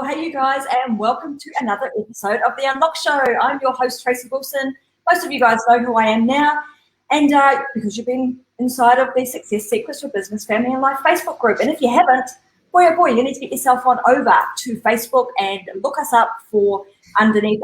Well, hey, you guys, and welcome to another episode of The Unlock Show. I'm your host, Tracy Wilson. Most of you guys know who I am now, and because you've been inside of the Success Secrets for Business, Family and Life Facebook group. And if you haven't, boy, oh boy, you need to get yourself on over to Facebook and look us up for underneath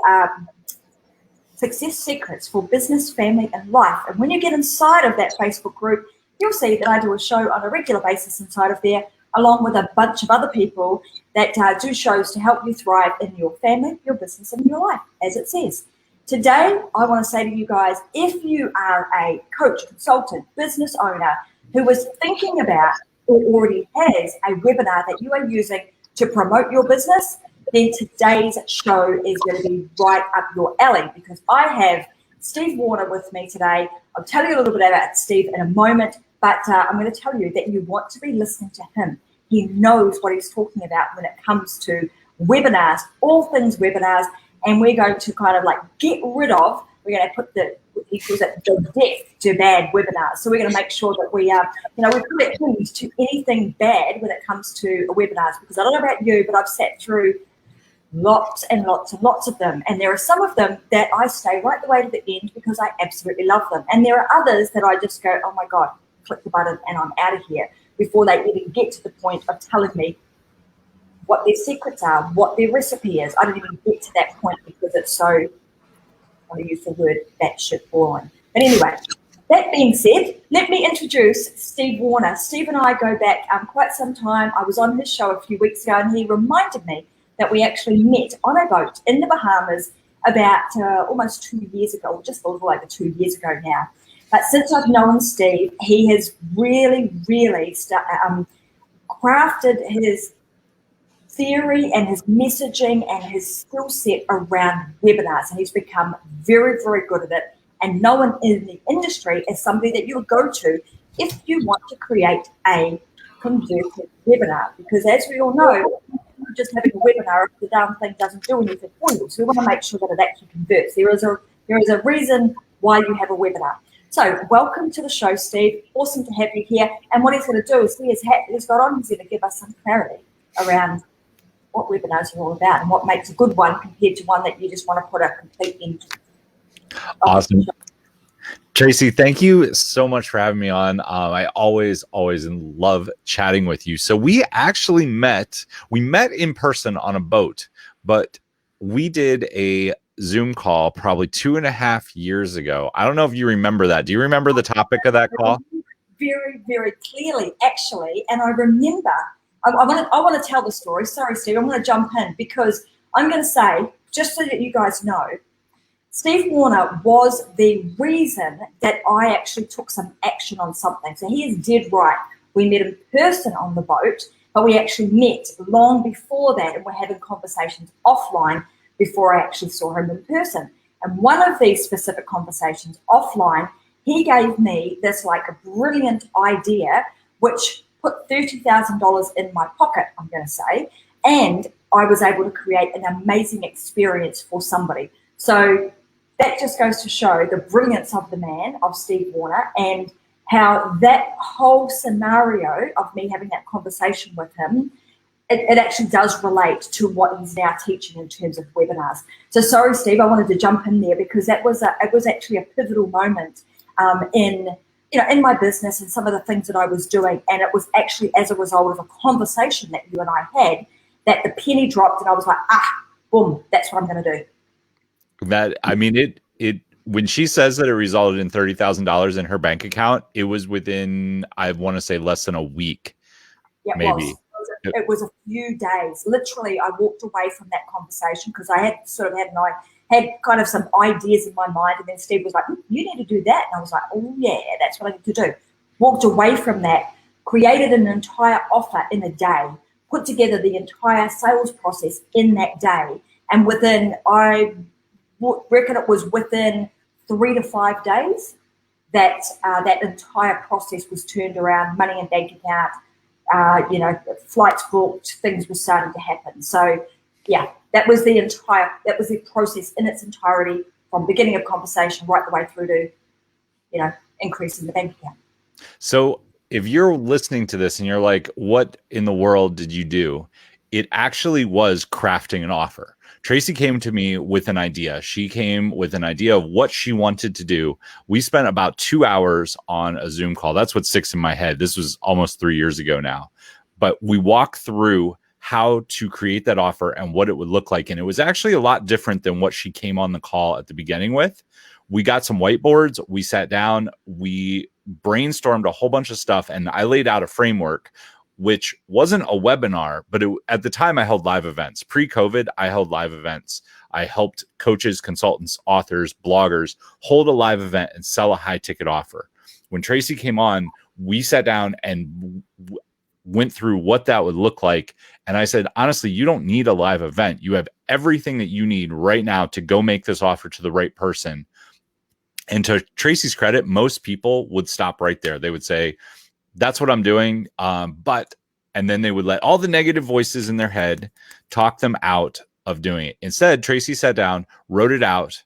Success Secrets for Business, Family and Life. And when you get inside of that Facebook group, you'll see that I do a show on a regular basis inside of there, along with a bunch of other people that do shows to help you thrive in your family, your business, and your life, as it says. Today, I want to say to you guys, if you are a coach, consultant, business owner who is thinking about or already has a webinar that you are using to promote your business, then today's show is going to be right up your alley, because I have Steve Werner with me today. I'll tell you a little bit about Steve in a moment, but I'm going to tell you that you want to be listening to him. He knows what he's talking about when it comes to webinars, all things webinars, and we're going to kind of like get rid of, we're going to put he calls it the death to bad webinars. So we're going to make sure that we put an end to anything bad when it comes to webinars, because I don't know about you, but I've sat through lots and lots and lots of them. And there are some of them that I stay right the way to the end because I absolutely love them. And there are others that I just go, oh my God, click the button and I'm out of here, before they even get to the point of telling me what their secrets are, what their recipe is. I don't even get to that point because it's so, I want to use the word batshit boring. But anyway, that being said, let me introduce Steve Werner. Steve and I go back quite some time. I was on his show a few weeks ago and he reminded me that we actually met on a boat in the Bahamas about almost 2 years ago, or just a little over 2 years ago now. But since I've known Steve, he has really, really crafted his theory and his messaging and his skill set around webinars. And he's become very, very good at it. And no one in the industry is somebody that you'll go to if you want to create a converted webinar. Because as we all know, just having a webinar, if the damn thing doesn't do anything for you. So we want to make sure that it actually converts. There is a reason why you have a webinar. So welcome to the show, Steve. Awesome to have you here. And what he's going to do is he's going to give us some clarity around what webinars are all about and what makes a good one compared to one that you just want to put a complete end to. Awesome. Tracy, thank you so much for having me on. I always love chatting with you. So we actually met in person on a boat, but we did a Zoom call probably 2.5 years ago. I don't know if you remember that. Do you remember the topic of that call? Very, very clearly, actually. And I remember, I want to tell the story. Sorry, Steve, I'm going to jump in because I'm going to say, just so that you guys know, Steve Werner was the reason that I actually took some action on something. So he is dead right. We met in person on the boat, but we actually met long before that, and we're having conversations offline before I actually saw him in person. And one of these specific conversations offline, he gave me this like a brilliant idea, which put $30,000 in my pocket, I'm going to say, and I was able to create an amazing experience for somebody. So that just goes to show the brilliance of the man, of Steve Werner, and how that whole scenario of me having that conversation with him, it actually does relate to what he's now teaching in terms of webinars. So sorry, Steve, I wanted to jump in there because it was actually a pivotal moment in my business and some of the things that I was doing. And it was actually as a result of a conversation that you and I had that the penny dropped and I was like, boom, that's what I'm going to do. When she says that it resulted in $30,000 in her bank account, it was within, I want to say, less than a week, maybe. It was a few days. Literally, I walked away from that conversation because I had kind of some ideas in my mind, and then Steve was like, you need to do that. And I was like, oh yeah, that's what I need to do. Walked away from that, created an entire offer in a day, put together the entire sales process in that day. And I reckon it was within 3 to 5 days that that entire process was turned around, money in bank account, flights booked, things were starting to happen. So yeah, that was the process in its entirety, from beginning of conversation right the way through to, increasing the bank account. So if you're listening to this and you're like, what in the world did you do? it actually was crafting an offer. Tracy came to me with an idea. She came with an idea of what she wanted to do. We spent about 2 hours on a Zoom call. That's what sticks in my head. This was almost 3 years ago now. But we walked through how to create that offer and what it would look like. And it was actually a lot different than what she came on the call at the beginning with. We got some whiteboards. We sat down. We brainstormed a whole bunch of stuff. And I laid out a framework, which wasn't a webinar, but at the time I held live events. Pre-COVID, I held live events. I helped coaches, consultants, authors, bloggers hold a live event and sell a high ticket offer. When Tracy came on, we sat down and went through what that would look like. And I said, honestly, you don't need a live event. You have everything that you need right now to go make this offer to the right person. And to Tracy's credit, most people would stop right there. They would say, that's what I'm doing. And then they would let all the negative voices in their head talk them out of doing it. Instead, Tracy sat down, wrote it out,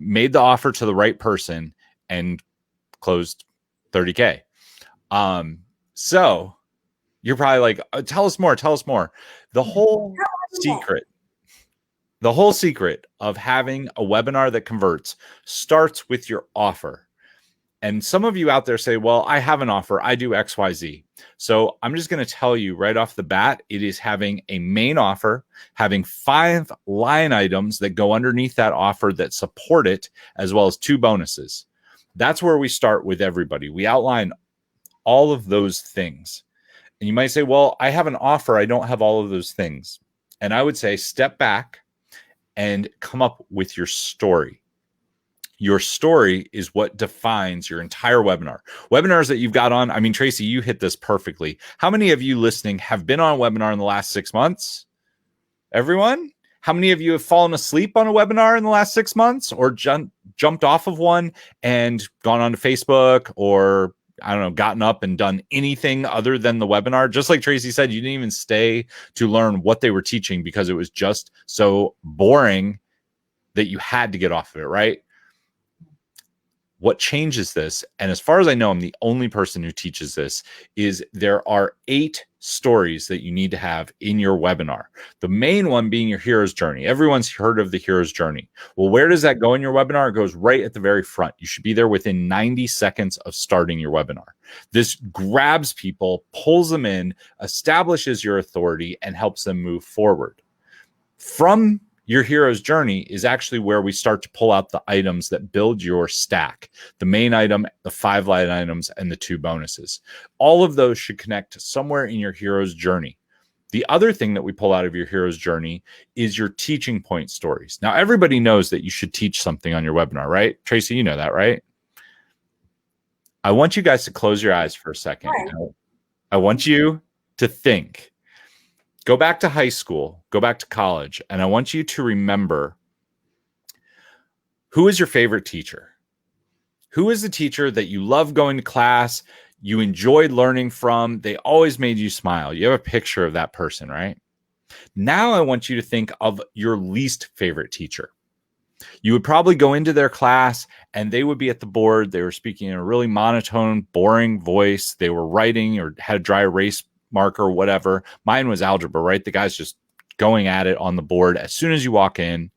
made the offer to the right person, and closed $30K. So you're probably like, tell us more. The whole secret of having a webinar that converts starts with your offer. And some of you out there say, well, I have an offer. I do XYZ. So I'm just going to tell you right off the bat, it is having a main offer, having 5 line items that go underneath that offer that support it, as well as 2 bonuses. That's where we start with everybody. We outline all of those things. And you might say, well, I have an offer. I don't have all of those things. And I would say, step back and come up with your story. Your story is what defines your entire webinar. Webinars that you've got on, I mean, Tracy, you hit this perfectly. How many of you listening have been on a webinar in the last 6 months? Everyone? How many of you have fallen asleep on a webinar in the last 6 months, or jumped off of one and gone onto Facebook, or I don't know, gotten up and done anything other than the webinar? Just like Tracy said, you didn't even stay to learn what they were teaching because it was just so boring that you had to get off of it, right? What changes this, and as far as I know, I'm the only person who teaches this, is there are 8 stories that you need to have in your webinar. The main one being your hero's journey. Everyone's heard of the hero's journey. Well, where does that go in your webinar? It goes right at the very front. You should be there within 90 seconds of starting your webinar. This grabs people, pulls them in, establishes your authority, and helps them move forward. From your hero's journey is actually where we start to pull out the items that build your stack. The main item, the 5 line items, and the 2 bonuses. All of those should connect somewhere in your hero's journey. The other thing that we pull out of your hero's journey is your teaching point stories. Now, everybody knows that you should teach something on your webinar, right? Tracy, you know that, right? I want you guys to close your eyes for a second. Right. I want you to think. Go back to high school, go back to college, and I want you to remember, who is your favorite teacher? Who is the teacher that you love going to class, you enjoyed learning from, they always made you smile? You have a picture of that person, right? Now I want you to think of your least favorite teacher. You would probably go into their class and they would be at the board. They were speaking in a really monotone, boring voice. They were writing or had a dry erase marker, whatever. Mine was algebra, right? The guy's just going at it on the board as soon as you walk in.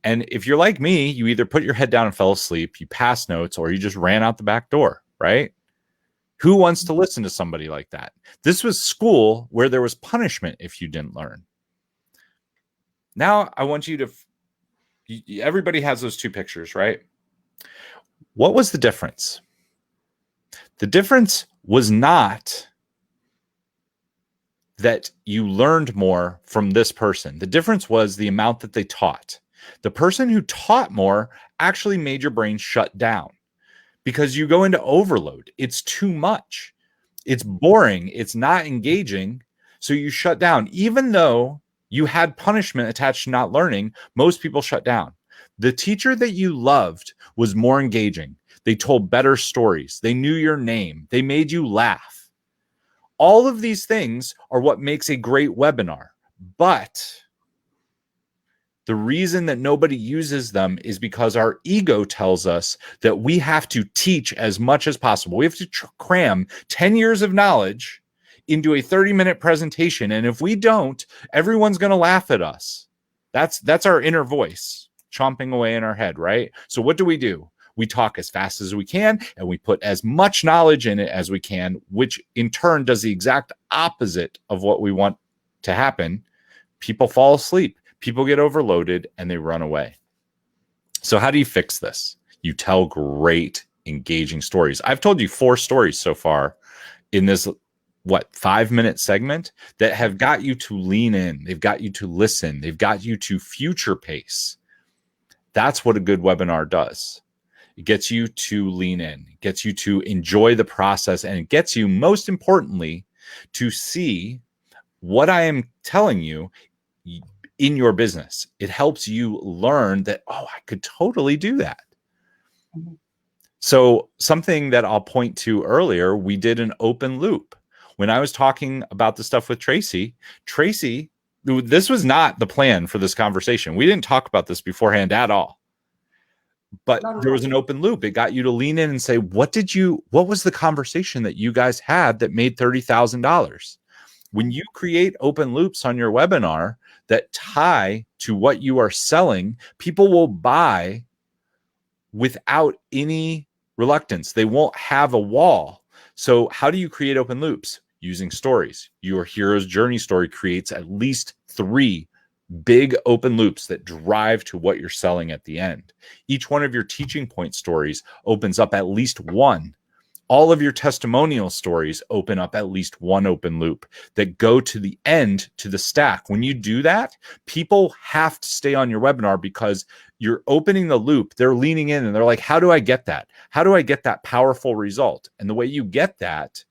And if you're like me, you either put your head down and fell asleep, you passed notes, or you just ran out the back door, right? Who wants to listen to somebody like that? This was school where there was punishment if you didn't learn. Now I want you to, everybody has those 2 pictures, right? What was the difference? The difference was not that you learned more from this person. The difference was the amount that they taught. The person who taught more actually made your brain shut down because you go into overload. It's too much. It's boring. It's not engaging. So you shut down. Even though you had punishment attached to not learning, most people shut down. The teacher that you loved was more engaging. They told better stories. They knew your name. They made you laugh. All of these things are what makes a great webinar. But the reason that nobody uses them is because our ego tells us that we have to teach as much as possible. We have to cram 10 years of knowledge into a 30-minute presentation. And if we don't, everyone's going to laugh at us. That's our inner voice chomping away in our head, right? So what do? We talk as fast as we can, and we put as much knowledge in it as we can, which in turn does the exact opposite of what we want to happen. People fall asleep, people get overloaded, and they run away. So how do you fix this? You tell great, engaging stories. I've told you 4 stories so far in this, 5-minute segment that have got you to lean in. They've got you to listen. They've got you to future pace. That's what a good webinar does. It gets you to lean in, it gets you to enjoy the process, and it gets you, most importantly, to see what I am telling you in your business. It helps you learn that, I could totally do that. Mm-hmm. So something that I'll point to earlier, we did an open loop. When I was talking about the stuff with Tracy, this was not the plan for this conversation. We didn't talk about this beforehand at all. But there was an open loop. It got you to lean in and say, what was the conversation that you guys had that made $30,000? When you create open loops on your webinar that tie to what you are selling, people will buy without any reluctance. They won't have a wall. So how do you create open loops? Using stories. Your hero's journey story creates at least 3 big open loops that drive to what you're selling at the end. Each one of your teaching point stories opens up at least 1. All of your testimonial stories open up at least 1 open loop that go to the end, to the stack. When you do that, people have to stay on your webinar because you're opening the loop. They're leaning in and they're like, how do I get that? How do I get that powerful result? And the way you get that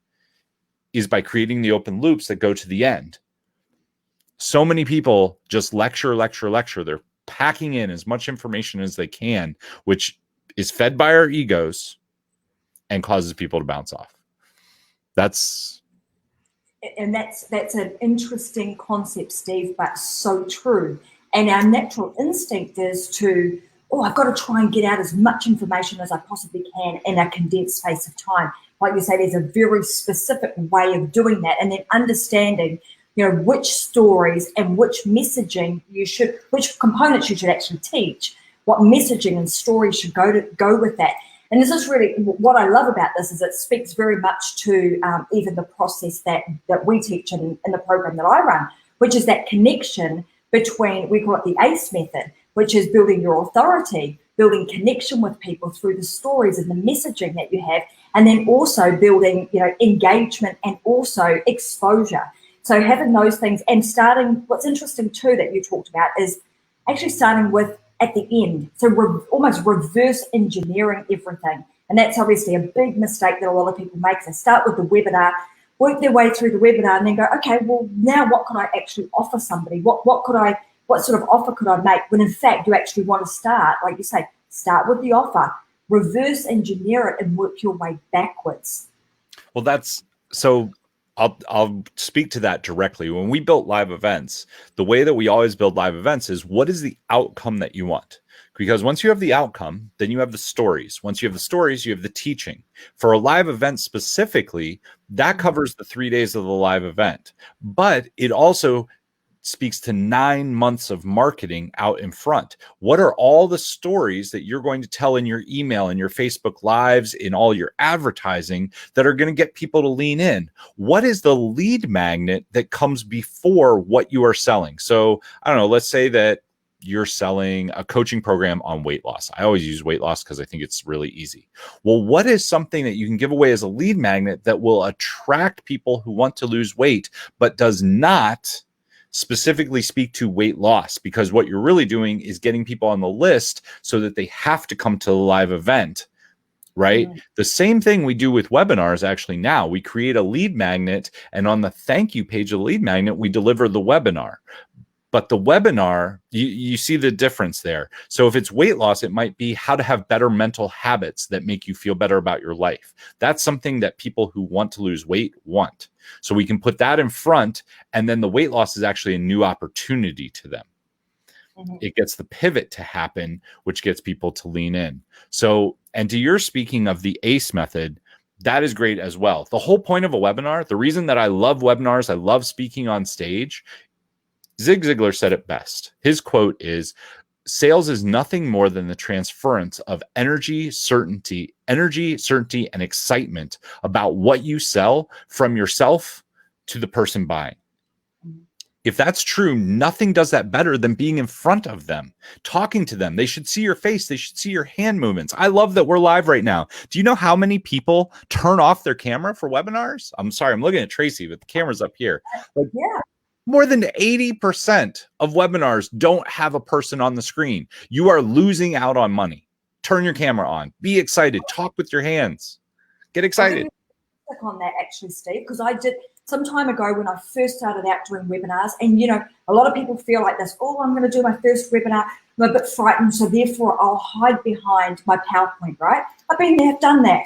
is by creating the open loops that go to the end. So many people just lecture. They're packing in as much information as they can, which is fed by our egos and causes people to bounce off. That's an interesting concept, Steve, but so true. And our natural instinct is to, I've got to try and get out as much information as I possibly can in a condensed space of time. Like you say, there's a very specific way of doing that, and then understanding, which stories and which messaging which components you should actually teach, what messaging and stories should go with that. And this is really what I love about this, is it speaks very much to even the process that we teach in the program that I run, which is that connection between, we call it the ACE method, which is building your authority, building connection with people through the stories and the messaging that you have, and then also building, engagement and also exposure. So having those things and starting, what's interesting too that you talked about is actually starting with at the end. So almost reverse engineering everything. And that's obviously a big mistake that a lot of people make. They start with the webinar, work their way through the webinar, and then go, okay, well, now what could I actually offer somebody? What sort of offer could I make? When in fact, you actually want to start, like you say, start with the offer, reverse engineer it, and work your way backwards. Well, that's so. I'll speak to that directly. When we built live events, the way that we always build live events is, what is the outcome that you want? Because once you have the outcome, then you have the stories. Once you have the stories, you have the teaching. For a live event specifically, that covers the 3 days of the live event. But it also speaks to 9 months of marketing out in front. What are all the stories that you're going to tell in your email, in your Facebook Lives, in all your advertising that are going to get people to lean in? What is the lead magnet that comes before what you are selling? So I don't know, let's say that you're selling a coaching program on weight loss. I always use weight loss because I think it's really easy. Well, what is something that you can give away as a lead magnet that will attract people who want to lose weight, but does not specifically speak to weight loss? Because what you're really doing is getting people on the list so that they have to come to the live event, right? Mm-hmm. The same thing we do with webinars actually now. We create a lead magnet, and on the thank you page of the lead magnet, we deliver the webinar. But the webinar, you see the difference there. So if it's weight loss, it might be how to have better mental habits that make you feel better about your life. That's something that people who want to lose weight want. So we can put that in front, and then the weight loss is actually a new opportunity to them. Mm-hmm. It gets the pivot to happen, which gets people to lean in. So, and to your speaking of the ACE method, That is great as well. The whole point of a webinar, the reason that I love webinars, I love speaking on stage, Zig Ziglar said it best. His quote is, sales is nothing more than the transference of energy, certainty, and excitement about what you sell from yourself to the person buying. If that's true, nothing does that better than being in front of them, talking to them. They should see your face. They should see your hand movements. I love that we're live right now. Do you know how many people turn off their camera for webinars? I'm sorry, I'm looking at Tracy, but the camera's up here. Like, Yeah. more than 80% of webinars don't have a person on the screen. You are losing out on money. Turn your camera on. Be excited. Talk with your hands. Get excited. On that actually, Steve, because I did some time ago when I first started out doing webinars, and a lot of people feel like this, oh, I'm going to do my first webinar, I'm a bit frightened, so therefore I'll hide behind my PowerPoint, right? I've been there, done that.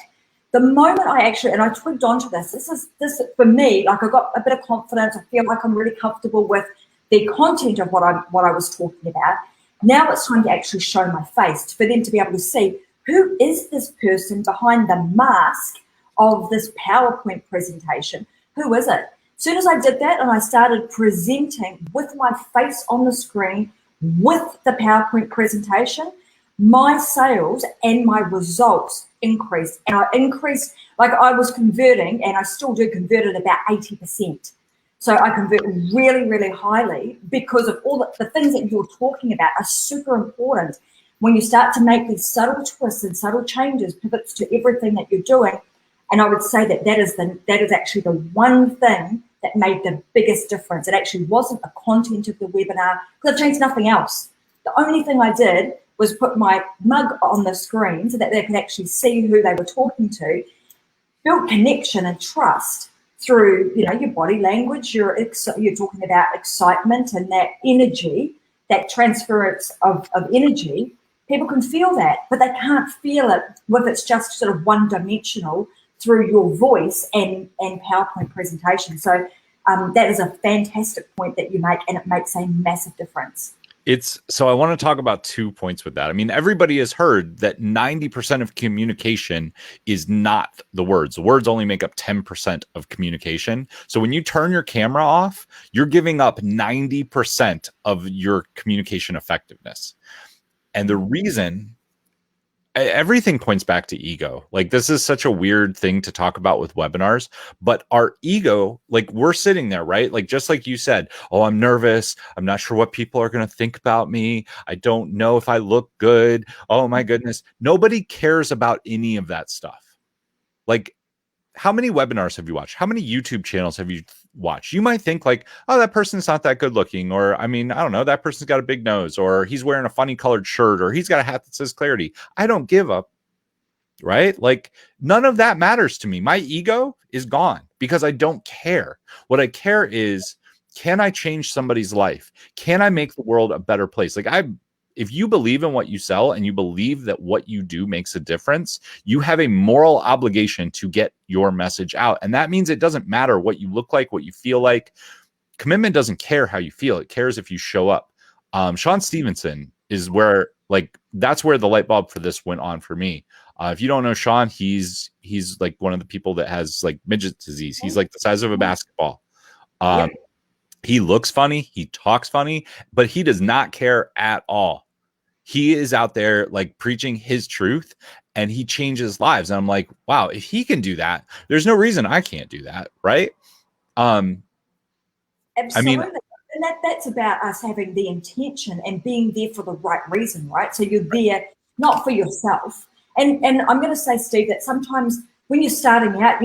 The moment I actually, and I twigged onto this for me, like I got a bit of confidence, I feel like I'm really comfortable with the content of what I was talking about. Now it's time to actually show my face, for them to be able to see who is this person behind the mask of this PowerPoint presentation. Who is it? As soon as I did that and I started presenting with my face on the screen with the PowerPoint presentation, my sales and my results increased. And I increased, like I was converting, and I still do convert at about 80%. So I convert really, really highly because of all the things that you're talking about are super important. When you start to make these subtle twists and subtle changes, pivots to everything that you're doing. And I would say that is actually the one thing that made the biggest difference. It actually wasn't the content of the webinar, because I've changed nothing else. The only thing I did was put my mug on the screen so that they could actually see who they were talking to, build connection and trust through, your body language. You're talking about excitement and that energy, that transference of energy. People can feel that, but they can't feel it if it's just sort of one-dimensional through your voice and PowerPoint presentation. So that is a fantastic point that you make, and it makes a massive difference. So I want to talk about 2 points with that. I mean, everybody has heard that 90% of communication is not the words. The words only make up 10% of communication. So when you turn your camera off, you're giving up 90% of your communication effectiveness. And the reason, everything points back to ego. Like, this is such a weird thing to talk about with webinars, but our ego, like, we're sitting there, right? Like, just like you said, oh, I'm nervous. I'm not sure what people are going to think about me. I don't know if I look good. Oh my goodness. Nobody cares about any of that stuff. Like, how many webinars have you watched? How many YouTube channels have you watched? You might think like, oh, that person's not that good looking. Or, I mean, I don't know, that person's got a big nose, or he's wearing a funny colored shirt, or he's got a hat that says clarity. I don't give up, right? Like, none of that matters to me. My ego is gone because I don't care. What I care is, can I change somebody's life? Can I make the world a better place? Like, if you believe in what you sell and you believe that what you do makes a difference, you have a moral obligation to get your message out. And that means it doesn't matter what you look like, what you feel like. Commitment doesn't care how you feel. It cares if you show up. Sean Stevenson is where, like, that's where the light bulb for this went on for me. If you don't know Sean, he's like one of the people that has like midget disease. He's like the size of a basketball. He looks funny. He talks funny, but he does not care at all. He is out there like preaching his truth, and he changes lives. And I'm like, wow, if he can do that, there's no reason I can't do that. Right. Absolutely. I mean, and that's about us having the intention and being there for the right reason, right? So you're there not for yourself. And I'm going to say, Steve, that sometimes when you're starting out,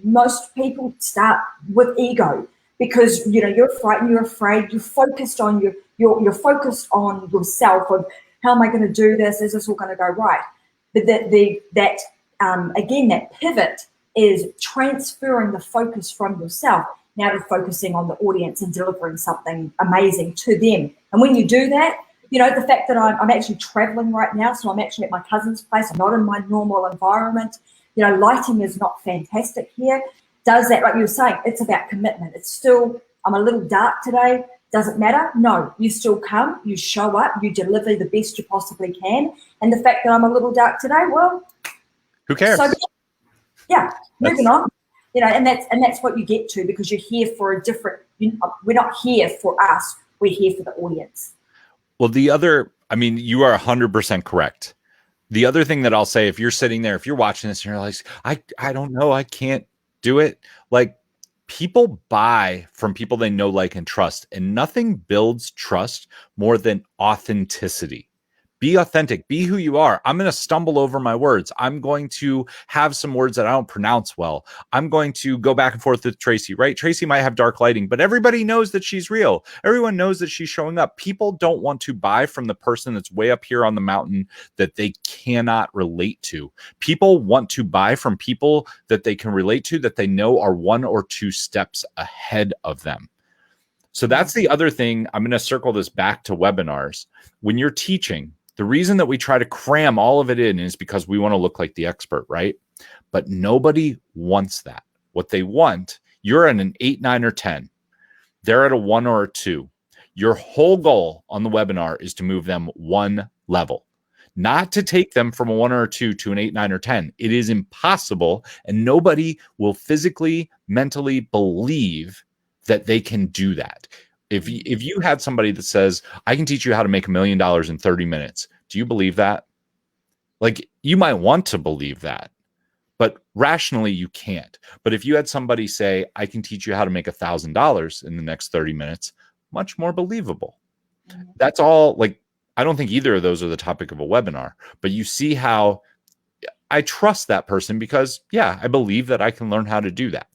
most people start with ego because, you're frightened, you're afraid, you're focused on you're focused on yourself of, how am I going to do this? Is this all going to go right? But again, that pivot is transferring the focus from yourself now to focusing on the audience and delivering something amazing to them. And when you do that, the fact that I'm actually traveling right now, so I'm actually at my cousin's place. I'm not in my normal environment. Lighting is not fantastic here. Does that, like you were saying, it's about commitment. It's still, I'm a little dark today. Does it matter? No, you still come, you show up, you deliver the best you possibly can. And the fact that I'm a little dark today, well, who cares? So, yeah, moving on. And that's what you get to, because you're here for a different. We're not here for us. We're here for the audience. Well, you are 100% correct. The other thing that I'll say, if you're sitting there, if you're watching this and you're like, I don't know, I can't do it. Like, people buy from people they know, like, and trust, and nothing builds trust more than authenticity. Be authentic. Be who you are. I'm going to stumble over my words. I'm going to have some words that I don't pronounce well. I'm going to go back and forth with Tracy, right? Tracy might have dark lighting, but everybody knows that she's real. Everyone knows that she's showing up. People don't want to buy from the person that's way up here on the mountain that they cannot relate to. People want to buy from people that they can relate to, that they know are 1 or 2 steps ahead of them. So that's the other thing. I'm going to circle this back to webinars. When you're teaching, the reason that we try to cram all of it in is because we want to look like the expert, right? But nobody wants that. What they want, you're at an 8, 9, or 10. They're at a 1 or a 2. Your whole goal on the webinar is to move them 1 level, not to take them from a 1 or a 2 to an 8, 9, or 10. It is impossible, and nobody will physically, mentally believe that they can do that. If you had somebody that says, I can teach you how to make $1 million in 30 minutes, do you believe that? Like, you might want to believe that, but rationally you can't. But if you had somebody say, I can teach you how to make $1,000 in the next 30 minutes, much more believable. That's all. Like, I don't think either of those are the topic of a webinar, but you see how I trust that person because, yeah, I believe that I can learn how to do that.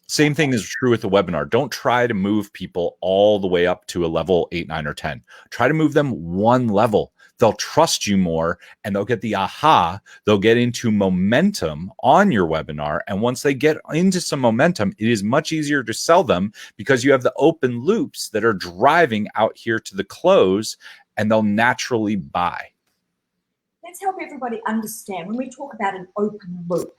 Same thing is true with the webinar. Don't try to move people all the way up to a level 8, 9, or 10. Try to move them 1 level. They'll trust you more, and they'll get the aha. They'll get into momentum on your webinar. And once they get into some momentum, it is much easier to sell them because you have the open loops that are driving out here to the close, and they'll naturally buy. Let's help everybody understand when we talk about an open loop.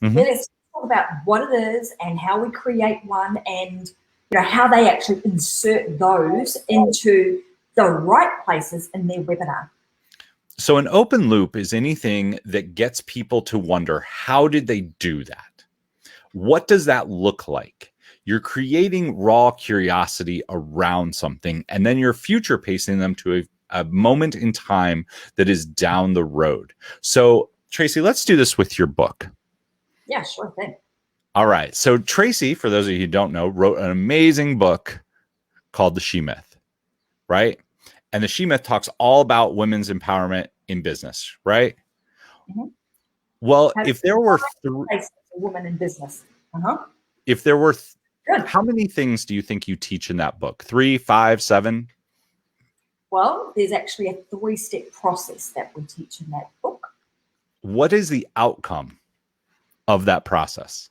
Mm-hmm. Let's talk about what it is and how we create one, and how they actually insert those into the right places in their webinar. So an open loop is anything that gets people to wonder, how did they do that? What does that look like? You're creating raw curiosity around something, and then you're future pacing them to a moment in time that is down the road. So Tracy, let's do this with your book. Yeah, sure thing. All right. So Tracy, for those of you who don't know, wrote an amazing book called The She Myth, right? And The She Myth talks all about women's empowerment in business, right? Mm-hmm. Well, if there were a woman in business, if there were, how many things do you think you teach in that book? 3, 5, 7? Well, there's actually a 3-step process that we teach in that book. What is the outcome of that process?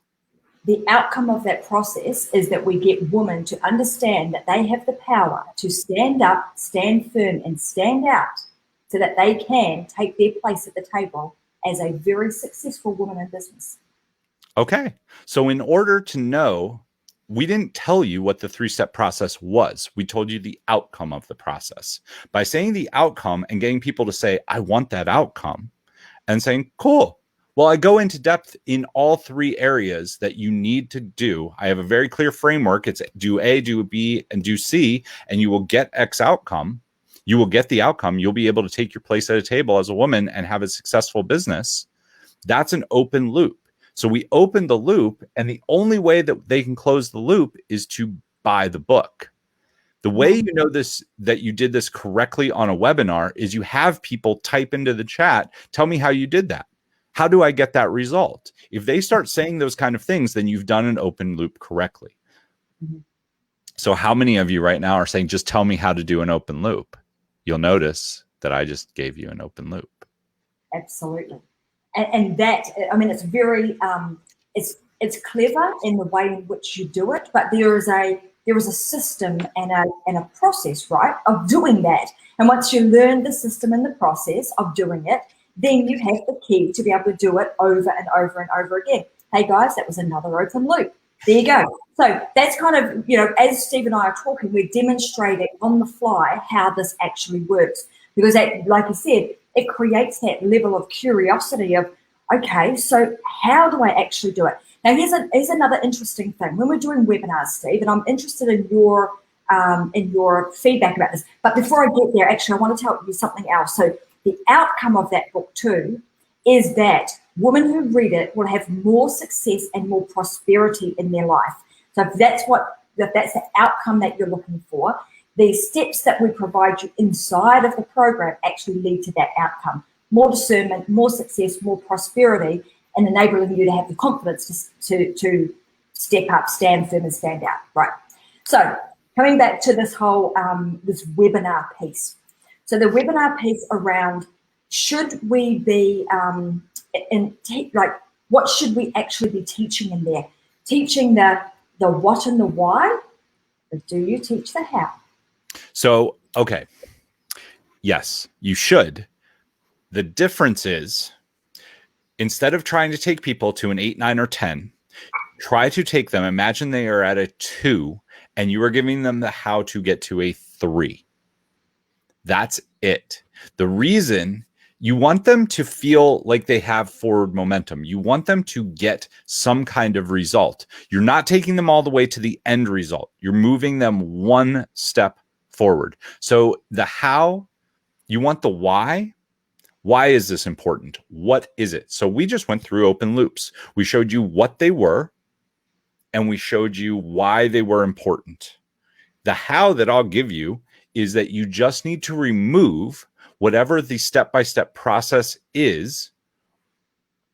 The outcome of that process is that we get women to understand that they have the power to stand up, stand firm, and stand out so that they can take their place at the table as a very successful woman in business. Okay. So in order to know, we didn't tell you what the 3-step process was. We told you the outcome of the process. By saying the outcome and getting people to say, I want that outcome, and saying, cool. Well, I go into depth in all 3 areas that you need to do. I have a very clear framework. It's do A, do B, and do C, and you will get X outcome. You will get the outcome. You'll be able to take your place at a table as a woman and have a successful business. That's an open loop. So we open the loop, and the only way that they can close the loop is to buy the book. The way you know this, that you did this correctly on a webinar, is you have people type into the chat, tell me how you did that. How do I get that result? If they start saying those kind of things, then you've done an open loop correctly. Mm-hmm. So how many of you right now are saying, just tell me how to do an open loop? You'll notice that I just gave you an open loop. Absolutely. And that, I mean, it's very, it's clever in the way in which you do it, but there is a system and a process, right, of doing that. And once you learn the system and the process of doing it, then you have the key to be able to do it over and over and over again. Hey guys, that was another open loop. There you go. So that's kind of, as Steve and I are talking, we're demonstrating on the fly how this actually works. Because that, like you said, it creates that level of curiosity of, okay, so how do I actually do it? Now, here's another interesting thing. When we're doing webinars, Steve, and I'm interested in your feedback about this. But before I get there, actually, I want to tell you something else. So the outcome of that book too is that women who read it will have more success and more prosperity in their life. So if that's the outcome that you're looking for, the steps that we provide you inside of the program actually lead to that outcome. More discernment, more success, more prosperity, and enabling you to have the confidence to step up, stand firm, and stand out. Right. So coming back to this whole this webinar piece. So the webinar piece around, should we be what should we actually be teaching in there? Teaching the what and the why, or do you teach the how? So, okay. Yes, you should. The difference is, instead of trying to take people to an 8, 9, or 10, try to take them, imagine they are at a 2, and you are giving them the how to get to a 3. That's it. The reason, you want them to feel like they have forward momentum. You want them to get some kind of result. You're not taking them all the way to the end result. You're moving them one step forward. So the how, you want the why. Why is this important? What is it? So we just went through open loops. We showed you what they were, and we showed you why they were important. The how that I'll give you is that you just need to remove whatever the step-by-step process is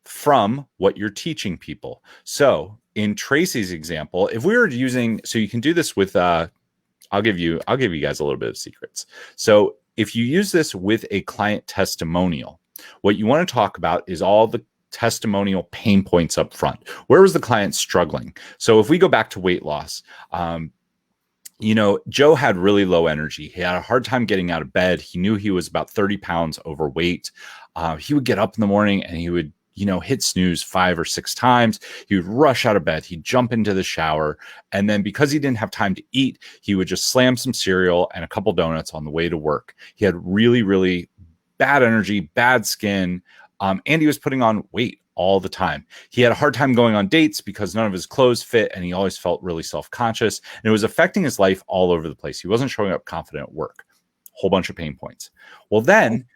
from what you're teaching people. So in Tracy's example, if we were using, so you can do this with, I'll give you guys a little bit of secrets. So if you use this with a client testimonial, what you want to talk about is all the testimonial pain points up front. Where was the client struggling? So if we go back to weight loss, Joe had really low energy. He had a hard time getting out of bed. He knew he was about 30 pounds overweight. He would get up in the morning and he would, hit snooze 5 or 6 times. He would rush out of bed. He'd jump into the shower. And then because he didn't have time to eat, he would just slam some cereal and a couple donuts on the way to work. He had really, really bad energy, bad skin, and he was putting on weight all the time. He had a hard time going on dates because none of his clothes fit, and he always felt really self-conscious, and it was affecting his life all over the place. He wasn't showing up confident at work. Whole bunch of pain points. Well, then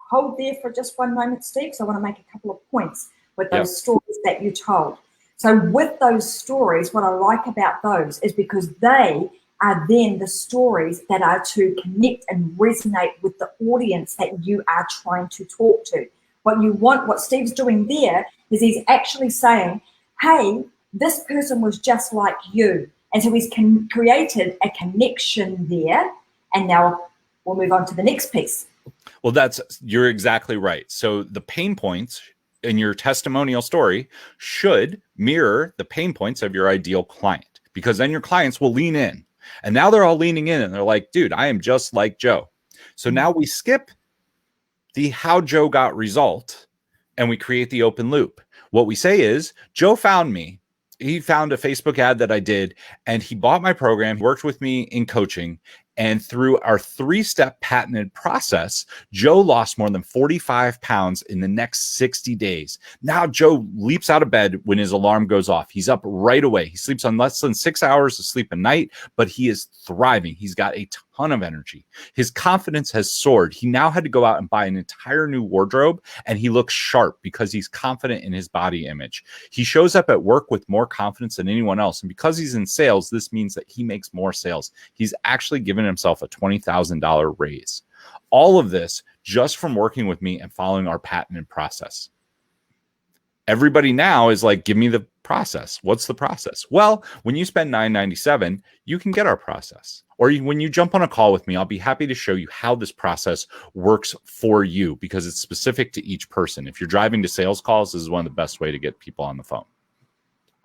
hold there for just one moment, Steve. So I want to make a couple of points with those stories that you told. So with those stories, what I like about those is because they are then the stories that are to connect and resonate with the audience that you are trying to talk to. What Steve's doing there is he's actually saying, hey, this person was just like you. And so he's created a connection there. And now we'll move on to the next piece. Well, you're exactly right. So the pain points in your testimonial story should mirror the pain points of your ideal client, because then your clients will lean in. And now they're all leaning in and they're like, dude, I am just like Joe. So now we skip the how Joe got result and we create the open loop. What we say is, Joe found me. He found a Facebook ad that I did, and he bought my program, worked with me in coaching. And through our 3-step patented process, Joe lost more than 45 pounds in the next 60 days. Now Joe leaps out of bed when his alarm goes off. He's up right away. He sleeps on less than 6 hours of sleep a night, but he is thriving. He's got a ton of energy. His confidence has soared. He now had to go out and buy an entire new wardrobe, and he looks sharp because he's confident in his body image. He shows up at work with more confidence than anyone else. And because he's in sales, this means that he makes more sales. He's actually given himself a $20,000 raise. All of this just from working with me and following our patented process. Everybody now is like, give me the process. What's the process? Well, when you spend $9.97, you can get our process. Or when you jump on a call with me, I'll be happy to show you how this process works for you, because it's specific to each person. If you're driving to sales calls, this is one of the best way to get people on the phone.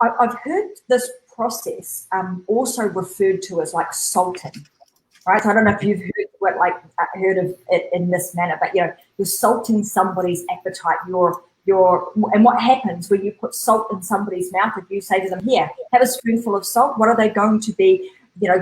I've heard this process also referred to as like salting. Right, so I don't know if you've heard of it in this manner, but you're salting somebody's appetite. And what happens when you put salt in somebody's mouth? If you say to them, "Here, have a spoonful of salt," what are they going to be,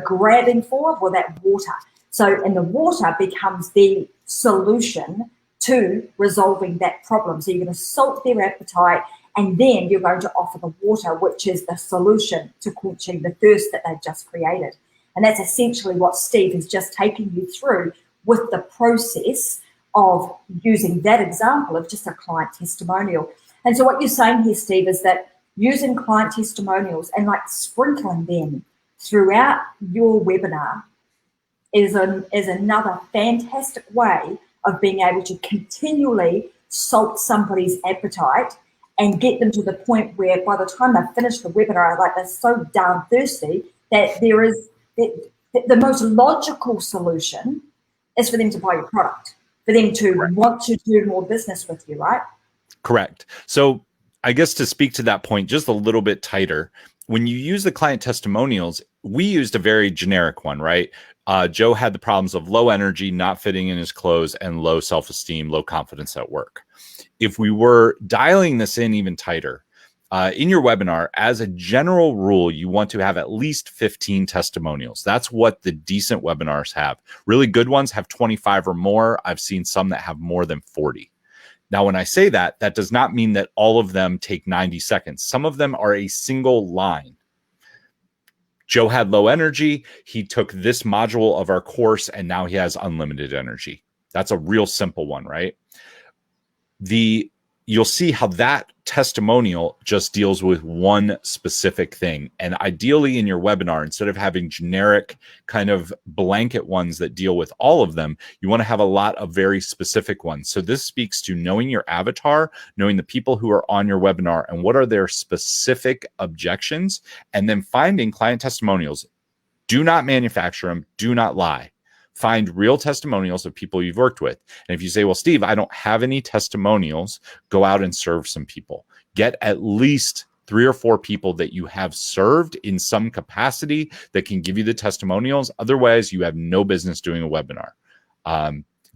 grabbing for? Well, that water. So, and the water becomes the solution to resolving that problem. So you're going to salt their appetite, and then you're going to offer the water, which is the solution to quenching the thirst that they've just created. And that's essentially what Steve has just taken you through with the process of using that example of just a client testimonial. And so what you're saying here, Steve, is that using client testimonials and like sprinkling them throughout your webinar is another fantastic way of being able to continually salt somebody's appetite and get them to the point where by the time they've finished the webinar, like they're so darn thirsty that there is the most logical solution is for them to buy your product, for them to want to do more business with you, right? Correct. So I guess to speak to that point just a little bit tighter, when you use the client testimonials, we used a very generic one, right? Joe had the problems of low energy, not fitting in his clothes, and low self-esteem, low confidence at work. If we were dialing this in even tighter, in your webinar, as a general rule, you want to have at least 15 testimonials. That's what the decent webinars have. Really good ones have 25 or more. I've seen some that have more than 40. Now, when I say that, that does not mean that all of them take 90 seconds. Some of them are a single line. Joe had low energy. He took this module of our course, and now he has unlimited energy. That's a real simple one, right? You'll see how that testimonial just deals with one specific thing. And ideally in your webinar, instead of having generic kind of blanket ones that deal with all of them, you want to have a lot of very specific ones. So this speaks to knowing your avatar, knowing the people who are on your webinar and what are their specific objections, and then finding client testimonials. Do not manufacture them. Do not lie. Find real testimonials of people you've worked with. And if you say, well, Steve, I don't have any testimonials, go out and serve some people. Get at least 3 or 4 people that you have served in some capacity that can give you the testimonials. Otherwise, you have no business doing a webinar.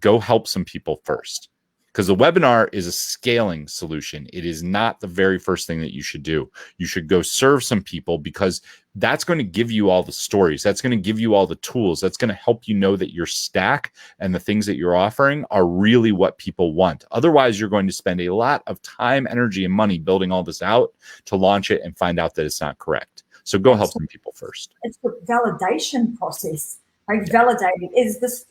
Go help some people first, because the webinar is a scaling solution. It is not the very first thing that you should do. You should go serve some people, because that's going to give you all the stories. That's going to give you all the tools. That's going to help you know that your stack and the things that you're offering are really what people want. Otherwise, you're going to spend a lot of time, energy, and money building all this out to launch it and find out that it's not correct. So go help some people first. It's the validation process. Like validating, is this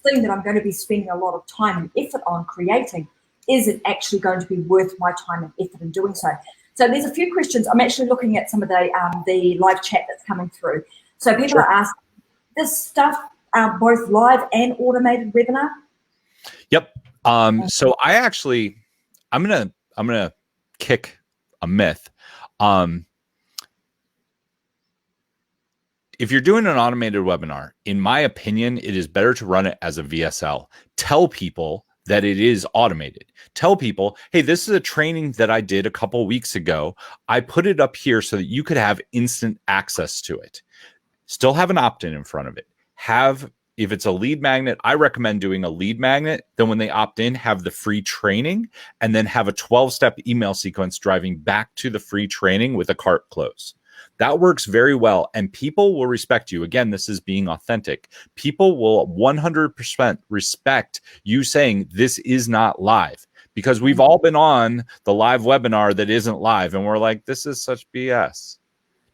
thing that I'm going to be spending a lot of time and effort on creating, is it actually going to be worth my time and effort in doing so? So there's a few questions. I'm actually looking at some of the live chat that's coming through. So people are asking, this stuff both live and automated webinar? Yep. So I'm gonna kick a myth. If you're doing an automated webinar, in my opinion, it is better to run it as a VSL. Tell people that it is automated. Tell people, hey, this is a training that I did a couple weeks ago. I put it up here so that you could have instant access to it. Still have an opt-in in front of it. If it's a lead magnet, I recommend doing a lead magnet. Then when they opt in, have the free training, and then have a 12-step email sequence driving back to the free training with a cart close. That works very well, and people will respect you. Again, this is being authentic. People will 100% respect you saying this is not live, because we've all been on the live webinar that isn't live, and we're like, this is such BS.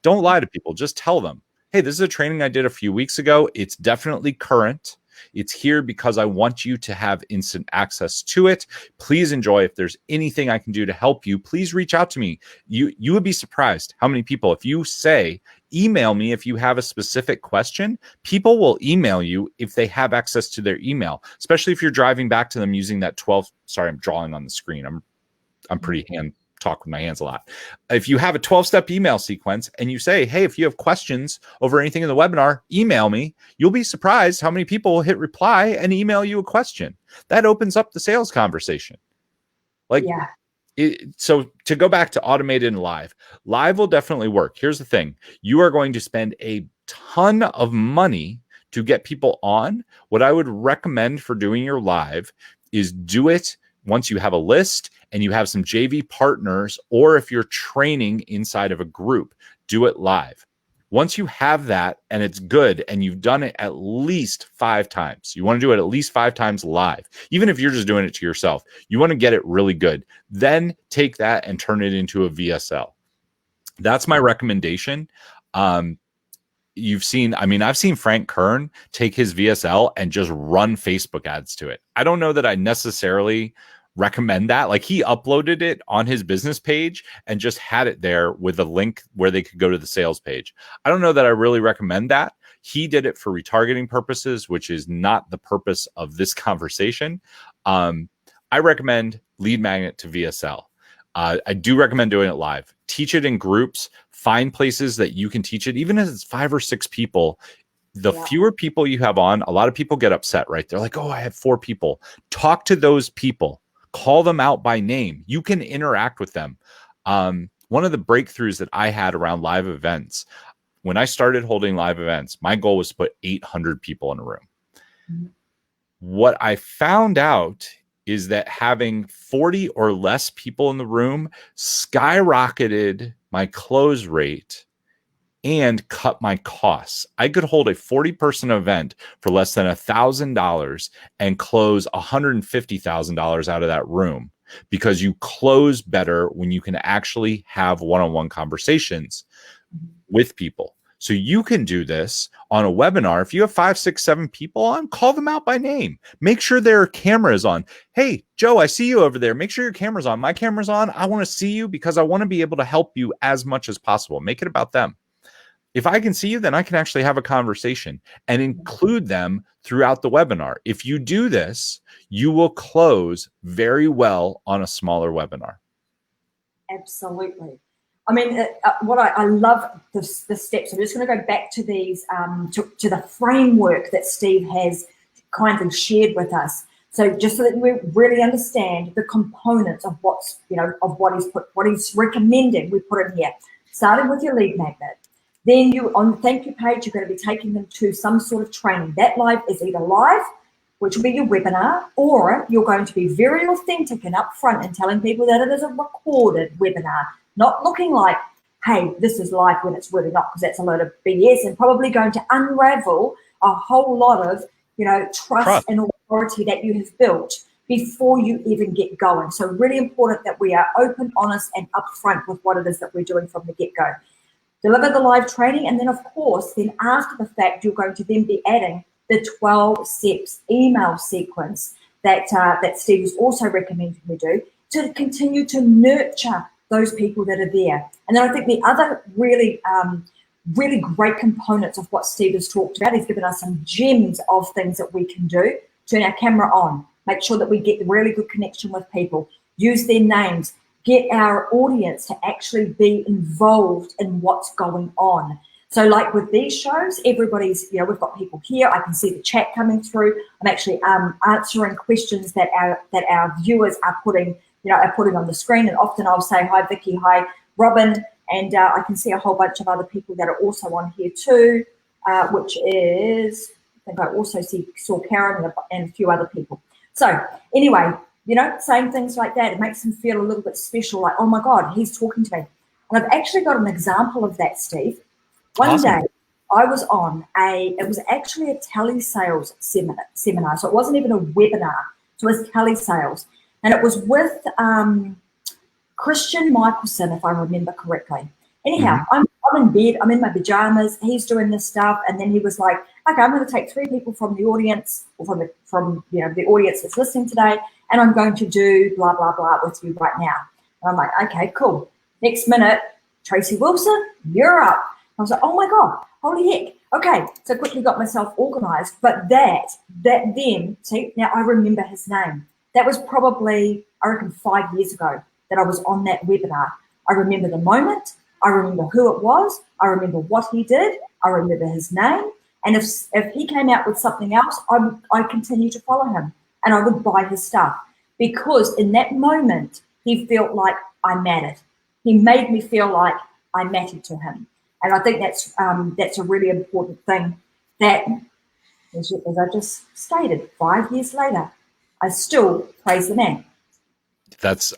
Don't lie to people. Just tell them, hey, this is a training I did a few weeks ago. It's definitely current. It's here because I want you to have instant access to it. Please enjoy. If there's anything I can do to help you, please reach out to me. You would be surprised how many people, if you say, email me if you have a specific question, people will email you if they have access to their email, especially if you're driving back to them using that 12. Sorry, I'm drawing on the screen. I'm pretty talk with my hands a lot. If you have a 12-step email sequence and you say, hey, if you have questions over anything in the webinar, email me, you'll be surprised how many people will hit reply and email you a question. That opens up the sales conversation. So to go back to automated and live will definitely work. Here's the thing. You are going to spend a ton of money to get people on. What I would recommend for doing your live is do it once you have a list and you have some JV partners, or if you're training inside of a group, do it live. Once you have that and it's good and you've done it at least 5 times, you want to do it at least 5 times live, even if you're just doing it to yourself, you want to get it really good. Then take that and turn it into a VSL. That's my recommendation. I've seen Frank Kern take his VSL and just run Facebook ads to it. I don't know that I necessarily recommend that. Like, he uploaded it on his business page and just had it there with a link where they could go to the sales page. I don't know that I really recommend that. He did it for retargeting purposes, which is not the purpose of this conversation. I recommend lead magnet to VSL. I do recommend doing it live. Teach it in groups. Find places that you can teach it, even if it's 5 or 6 people. The fewer people you have on, a lot of people get upset, right? They're like, oh, I have 4 people. Talk to those people. Call them out by name. You can interact with them. One of the breakthroughs that I had around live events, when I started holding live events, my goal was to put 800 people in a room. Mm-hmm. What I found out is that having 40 or less people in the room skyrocketed my close rate and cut my costs. I could hold a 40-person event for less than $1,000 and close $150,000 out of that room, because you close better when you can actually have one-on-one conversations with people. So you can do this on a webinar. If you have 5, 6, 7 people on, call them out by name. Make sure their camera is on. Hey, Joe, I see you over there. Make sure your camera's on. My camera's on. I want to see you because I want to be able to help you as much as possible. Make it about them. If I can see you, then I can actually have a conversation and include them throughout the webinar. If you do this, you will close very well on a smaller webinar. Absolutely. I mean, what I love the steps. I'm just going to go back to these, to the framework that Steve has kindly shared with us. So just so that we really understand the components of what's, of what he's recommending we put in here. Starting with your lead magnet. Then you, on the thank you page, you're going to be taking them to some sort of training. That live is either live, which will be your webinar, or you're going to be very authentic and upfront and telling people that it is a recorded webinar, not looking like, hey, this is live when it's really not, because that's a load of BS and probably going to unravel a whole lot of, trust and authority that you have built before you even get going. So really important that we are open, honest, and upfront with what it is that we're doing from the get-go. Deliver the live training, and then, of course, then after the fact, you're going to then be adding the 12 steps email sequence that Steve is also recommending we do to continue to nurture those people that are there. And then I think the other really great components of what Steve has talked about, he's given us some gems of things that we can do. Turn our camera on, make sure that we get really good connection with people, use their names, get our audience to actually be involved in what's going on. So like with these shows, everybody's, we've got people here. I can see the chat coming through. I'm actually answering questions that our viewers are putting on the screen. And often I'll say, hi, Vicky, hi, Robin. And I can see a whole bunch of other people that are also on here too, which is, I think I also saw Karen and a few other people. So anyway, saying things like that, it makes them feel a little bit special, like, oh my God, he's talking to me. And I've actually got an example of that, Steve. One day I was on it was actually a telesales seminar. So it wasn't even a webinar. So it was telesales. And it was with Christian Michelson, if I remember correctly. Anyhow, I'm in bed, I'm in my pajamas, he's doing this stuff, and then he was like, okay, I'm going to take 3 people from the audience, or from the audience that's listening today, and I'm going to do blah, blah, blah with you right now. And I'm like, okay, cool. Next minute, Tracy Wilson, you're up. I was like, oh my God, holy heck. Okay, so quickly got myself organized. But that then, see, now I remember his name. That was probably, I reckon, 5 years ago that I was on that webinar. I remember the moment. I remember who it was. I remember what he did. I remember his name. And if he came out with something else, I'd continue to follow him and I would buy his stuff, because in that moment, he felt like I mattered. He made me feel like I mattered to him. And I think that's a really important thing that, as I just stated, 5 years later, I still praise the man. That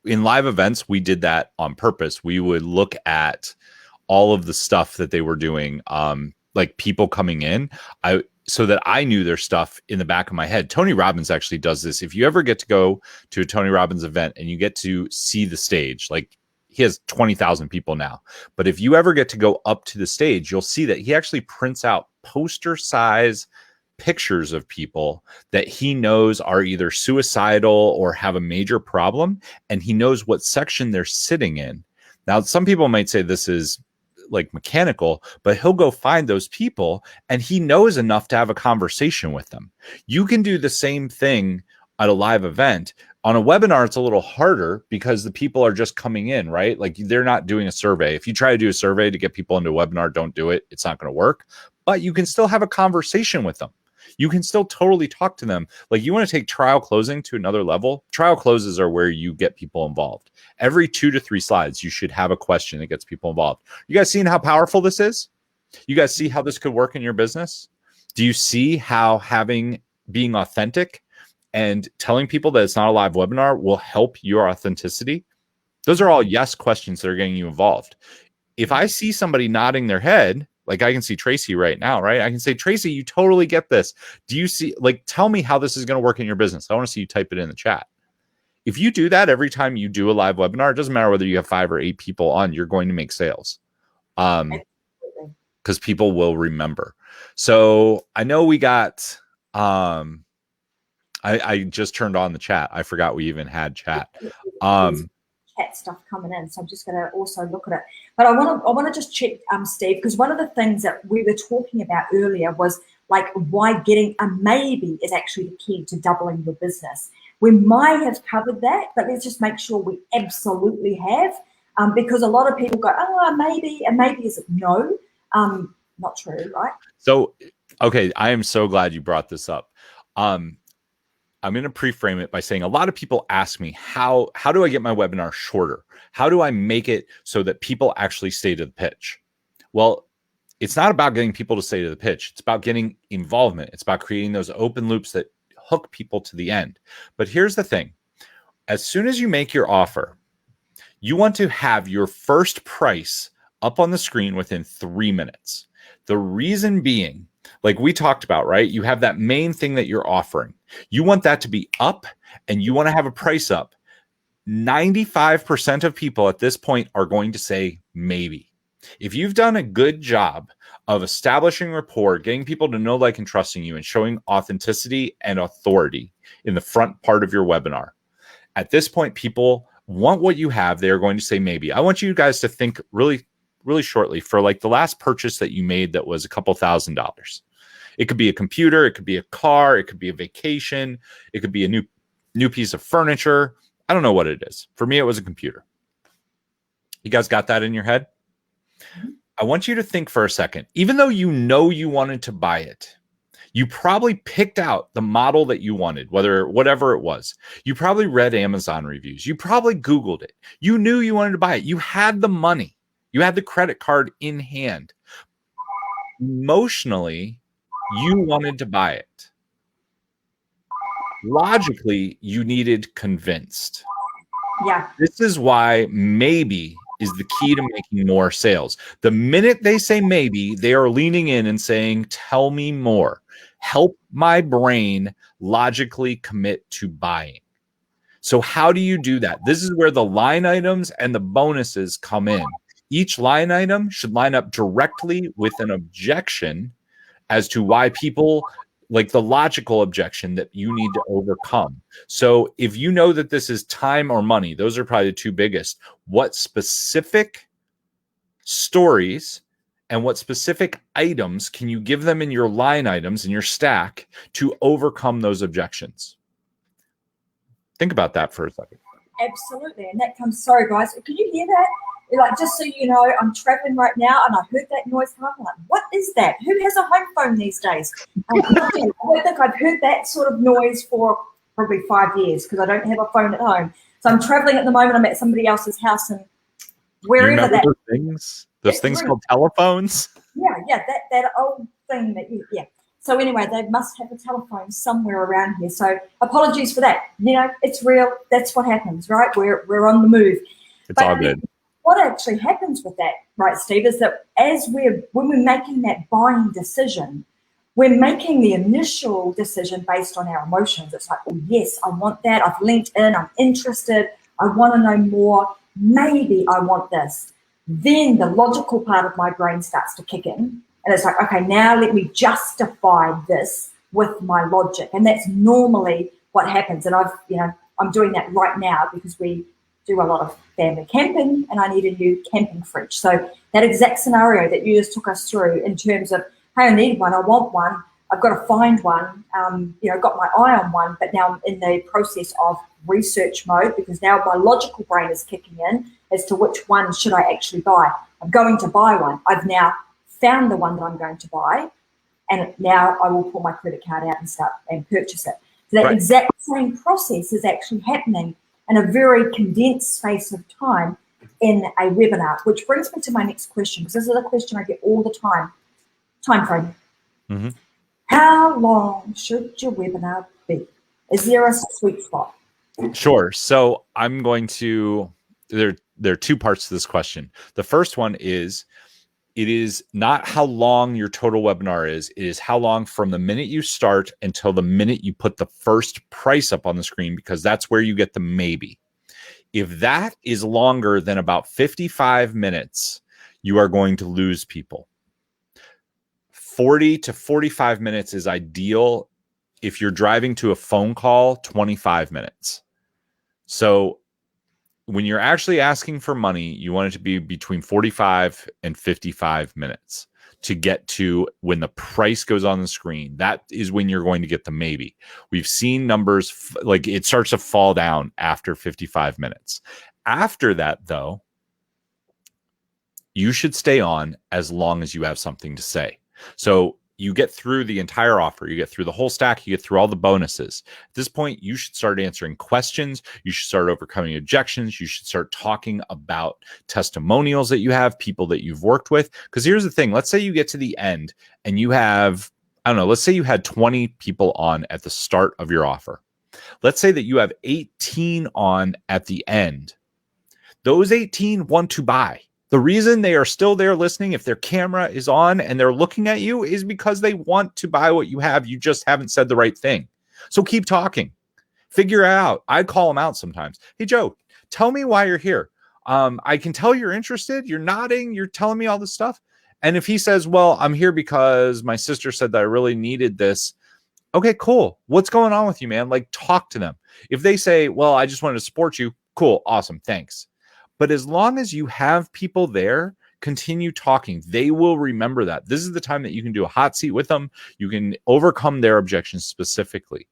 in live events, we did that on purpose. We would look at all of the stuff that they were doing, like people coming in, so that I knew their stuff in the back of my head. Tony Robbins actually does this. If you ever get to go to a Tony Robbins event and you get to see the stage, like he has 20,000 people now, but if you ever get to go up to the stage, you'll see that he actually prints out poster size pictures of people that he knows are either suicidal or have a major problem, and he knows what section they're sitting in. Now, some people might say this is like mechanical, but he'll go find those people and he knows enough to have a conversation with them. You can do the same thing at a live event. On a webinar, it's a little harder because the people are just coming in, right? Like they're not doing a survey. If you try to do a survey to get people into a webinar, don't do it. It's not going to work, but you can still have a conversation with them. You can still totally talk to them. Like you want to take trial closing to another level. Trial closes are where you get people involved. Every 2 to 3 slides, you should have a question that gets people involved. You guys seeing how powerful this is? You guys see how this could work in your business? Do you see how being authentic and telling people that it's not a live webinar will help your authenticity? Those are all yes questions that are getting you involved. If I see somebody nodding their head, like I can see Tracy right now, right? I can say, Tracy, you totally get this. Do you see, like, tell me how this is going to work in your business. I want to see you type it in the chat. If you do that every time you do a live webinar, it doesn't matter whether you have 5 or 8 people on, you're going to make sales. Because people will remember. So I know we got, I just turned on the chat. I forgot we even had chat. Chat stuff coming in, so I'm just going to also look at it. But I want to just check, Steve, because one of the things that we were talking about earlier was like why getting a maybe is actually the key to doubling your business. We might have covered that, but let's just make sure we absolutely have, because a lot of people go, oh, maybe, and maybe is no, not true, right? So, okay, I am so glad you brought this up. I'm going to pre-frame it by saying a lot of people ask me, how do I get my webinar shorter? How do I make it so that people actually stay to the pitch? Well, it's not about getting people to stay to the pitch. It's about getting involvement. It's about creating those open loops that hook people to the end. But here's the thing. As soon as you make your offer, you want to have your first price up on the screen within 3 minutes. The reason being, like we talked about, right? You have that main thing that you're offering. You want that to be up and you want to have a price up. 95% of people at this point are going to say maybe. If you've done a good job of establishing rapport, getting people to know, like, and trusting you, and showing authenticity and authority in the front part of your webinar, at this point, people want what you have. They're going to say maybe. I want you guys to think really shortly for like the last purchase that you made that was a couple $1,000s. It could be a computer, it could be a car, it could be a vacation, it could be a new piece of furniture. I don't know what it is. For me, it was a computer. You guys got that in your head? I want you to think for a second. Even though you know you wanted to buy it, you probably picked out the model that you wanted, whatever it was. You probably read Amazon reviews. You probably Googled it. You knew you wanted to buy it. You had the money. You had the credit card in hand. Emotionally, you wanted to buy it. Logically, you needed convinced. Yeah. This is why maybe is the key to making more sales. The minute they say maybe, they are leaning in and saying, tell me more. Help my brain logically commit to buying. So how do you do that? This is where the line items and the bonuses come in. Each line item should line up directly with an objection as to why people, like the logical objection that you need to overcome. So if you know that this is time or money, those are probably the 2 biggest. What specific stories and what specific items can you give them in your line items in your stack to overcome those objections? Think about that for a second. Absolutely. And that comes, sorry guys, can you hear that? Like, just so you know, I'm traveling right now and I heard that noise come up. I'm like, what is that? Who has a home phone these days? I don't think I've heard that sort of noise for probably 5 years because I don't have a phone at home. So I'm traveling at the moment. I'm at somebody else's house and wherever that. Those things called telephones? Yeah, that old thing that you, yeah. So anyway, they must have a telephone somewhere around here. So apologies for that. You know, it's real. That's what happens, right? We're on the move. It's all good. what actually happens with that, right, Steve, is that when we're making that buying decision, we're making the initial decision based on our emotions. It's like, oh, yes, I want that. I've linked in. I'm interested. I want to know more. Maybe I want this. Then the logical part of my brain starts to kick in. And it's like, okay, now let me justify this with my logic. And that's normally what happens. And I'm doing that right now because we do a lot of family camping and I need a new camping fridge. So that exact scenario that you just took us through in terms of, hey, I need one, I want one, I've got to find one, got my eye on one, but now I'm in the process of research mode because now my logical brain is kicking in as to which one should I actually buy. I'm going to buy one. I've now found the one that I'm going to buy, and now I will pull my credit card out and start and purchase it. So that exact same process is actually happening in a very condensed space of time in a webinar, which brings me to my next question, because this is a question I get all the time. Time frame. Mm-hmm. How long should your webinar be? Is there a sweet spot? Sure. So I'm going to, there are two parts to this question. The first one is, it is not how long your total webinar is. It is how long from the minute you start until the minute you put the first price up on the screen, because that's where you get the maybe. If that is longer than about 55 minutes, you are going to lose people. 40 to 45 minutes is ideal. If you're driving to a phone call, 25 minutes. So when you're actually asking for money, you want it to be between 45 and 55 minutes to get to when the price goes on the screen. That is when you're going to get the maybe. We've seen numbers like it starts to fall down after 55 minutes. After that, though, you should stay on as long as you have something to say. So you get through the entire offer, you get through the whole stack, you get through all the bonuses. At this point, you should start answering questions. You should start overcoming objections. You should start talking about testimonials that you have, people that you've worked with. Because here's the thing. Let's say you get to the end and you have, I don't know, let's say you had 20 people on at the start of your offer. Let's say that you have 18 on at the end. Those 18 want to buy. The reason they are still there listening, if their camera is on and they're looking at you, is because they want to buy what you have. You just haven't said the right thing. So keep talking. Figure it out. I call them out sometimes. Hey, Joe, tell me why you're here. I can tell you're interested. You're nodding. You're telling me all this stuff. And if he says, well, I'm here because my sister said that I really needed this. Okay, cool. What's going on with you, man? Like, talk to them. If they say, well, I just wanted to support you. Cool. Awesome. Thanks. But as long as you have people there, continue talking. They will remember that. This is the time that you can do a hot seat with them. You can overcome their objections specifically.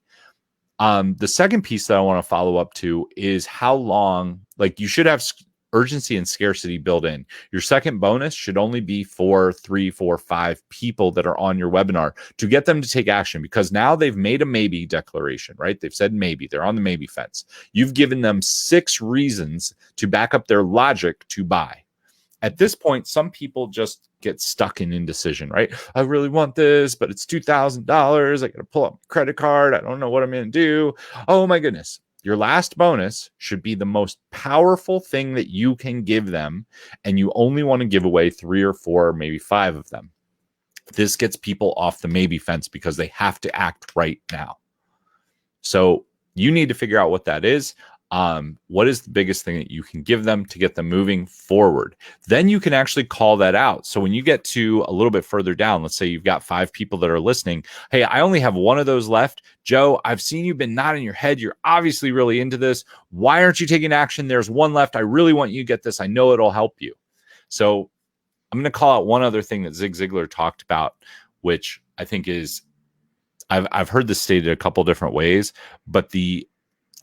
The second piece that I want to follow up to is how long, like you should have urgency and scarcity built in. Your second bonus should only be for 3, 4, 5 people that are on your webinar to get them to take action, because now they've made a maybe declaration, right? They've said maybe. They're on the maybe fence. You've given them 6 reasons to back up their logic to buy. At this point, some people just get stuck in indecision, right? I really want this, but it's $2,000. I got to pull up my credit card. I don't know what I'm going to do. Oh my goodness. Your last bonus should be the most powerful thing that you can give them, and you only want to give away 3 or 4, maybe 5 of them. This gets people off the maybe fence because they have to act right now. So you need to figure out what that is. What is the biggest thing that you can give them to get them moving forward? Then you can actually call that out. So when you get to a little bit further down, let's say you've got 5 people that are listening. Hey, I only have 1 of those left. Joe, I've seen you've been nodding your head. You're obviously really into this. Why aren't you taking action? There's 1 left. I really want you to get this. I know it'll help you. So I'm going to call out one other thing that Zig Ziglar talked about, which I think is, I've heard this stated a couple different ways, but the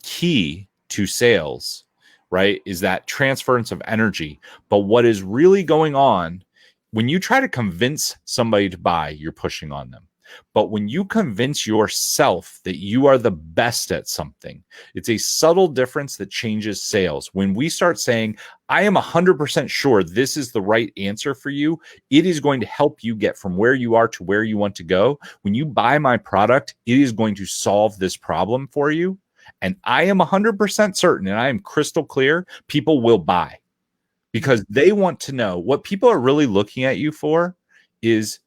key to sales, right, is that transference of energy. But what is really going on when you try to convince somebody to buy, you're pushing on them. But when you convince yourself that you are the best at something, it's a subtle difference that changes sales. When we start saying, I am 100% sure this is the right answer for you, it is going to help you get from where you are to where you want to go. When you buy my product, it is going to solve this problem for you. And I am 100% certain, and I am crystal clear, people will buy. because they want to know what people are really looking at you for is,